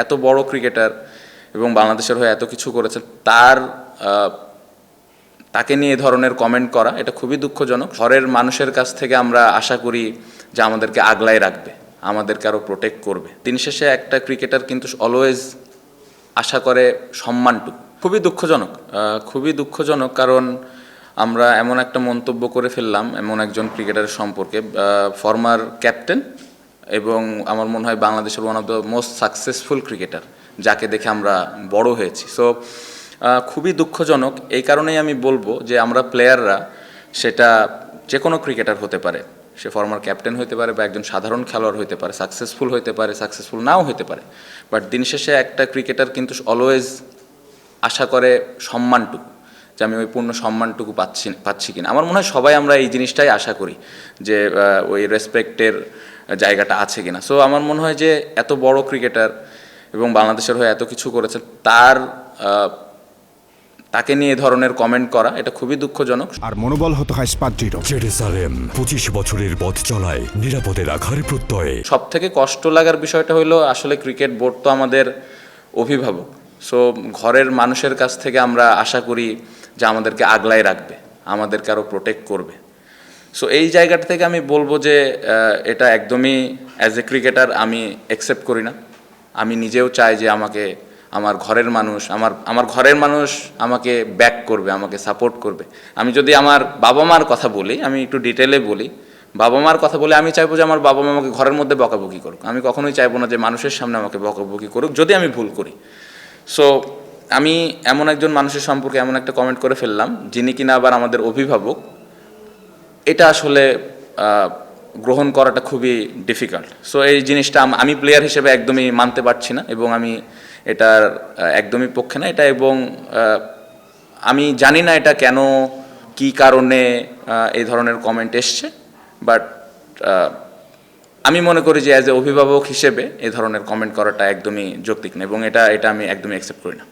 এত বড় ক্রিকেটার এবং বাংলাদেশের হয়ে এত কিছু করেছে তাকে নিয়ে এ ধরনের কমেন্ট করা এটা খুবই দুঃখজনক। ঘরের মানুষের কাছ থেকে আমরা আশা করি যে আমাদেরকে আগলায় রাখবে, আমাদেরকে আরও প্রোটেক্ট করবে। দিন শেষে একটা ক্রিকেটার কিন্তু অলওয়েজ আশা করে সম্মানটুকু। খুবই দুঃখজনক কারণ আমরা এমন একটা মন্তব্য করে ফেললাম এমন একজন ক্রিকেটারের সম্পর্কে, ফর্মার ক্যাপ্টেন এবং আমার মনে হয় বাংলাদেশের one of the most successful cricketer, যাকে দেখে আমরা বড় হয়েছি। সো খুবই দুঃখজনক। এই কারণেই আমি বলবো যে আমরা প্লেয়াররা, সেটা যে কোনো ক্রিকেটার হতে পারে, সে ফর্মার ক্যাপ্টেন হতে পারে বা একজন সাধারণ খেলোয়াড় হতে পারে, সাকসেসফুল হতে পারে, সাকসেসফুল নাও হতে পারে, বাট দিন শেষে একটা ক্রিকেটার কিন্তু অলওয়েজ আশা করে সম্মানটুকু, যে আমি ওই পূর্ণ সম্মানটুকু পাচ্ছি কিনা। আমার মনে হয় সবাই আমরা এই জিনিসটাই আশা করি যে ওই রেসপেক্টের জায়গাটা আছে কিনা। সো আমার মনে হয় যে এত বড় ক্রিকেটার এবং বাংলাদেশের হয়ে এত কিছু করেছে তাকে নিয়ে এ ধরনের কমেন্ট করা এটা খুবই দুঃখজনক। আর মনোবল হতে হয় স্পাত-দৃঢ়। জেরুজালেম 25 বছরের পথ চলায় নিরাপদে রাখার প্রত্যয়ে। সব থেকে কষ্ট লাগার বিষয়টা হলো আসলে ক্রিকেট বোর্ড তো আমাদের অভিভাবক। সো ঘরের মানুষের কাছ থেকে আমরা আশা করি যে আমাদেরকে আগলায় রাখবে, আমাদেরকে আরও প্রোটেক্ট করবে। সো এই জায়গাটা থেকে আমি বলবো যে এটা একদমই অ্যাজ এ ক্রিকেটার আমি অ্যাকসেপ্ট করি না। আমি নিজেও চাই যে আমার ঘরের মানুষ আমাকে ব্যাক করবে, আমাকে সাপোর্ট করবে। আমি যদি আমার বাবা মার কথা বলি, আমি একটু ডিটেলে বলি, বাবা মার কথা বলে আমি চাইবো যে আমার বাবা মা আমাকে ঘরের মধ্যে বকাবকি করুক। আমি কখনোই চাইবো না যে মানুষের সামনে আমাকে বকাবকি করুক যদি আমি ভুল করি। সো আমি এমন একজন মানুষের সম্পর্কে এমন একটা কমেন্ট করে ফেললাম যিনি কিনা আবার আমাদের অভিভাবক। এটা আসলে গ্রহণ করাটা খুবই ডিফিকাল্ট। সো এই জিনিসটা আমি প্লেয়ার হিসেবে একদমই মানতে পারছি না এবং আমি এটার একদমই পক্ষে না এটা। এবং আমি জানি না এটা কেন, কি কারণে এই ধরনের কমেন্ট এসছে, বাট আমি মনে করি যে অ্যাজ এ অভিভাবক হিসেবে এই ধরনের কমেন্ট করাটা একদমই যৌক্তিক না এবং এটা আমি একদমই অ্যাকসেপ্ট করি না।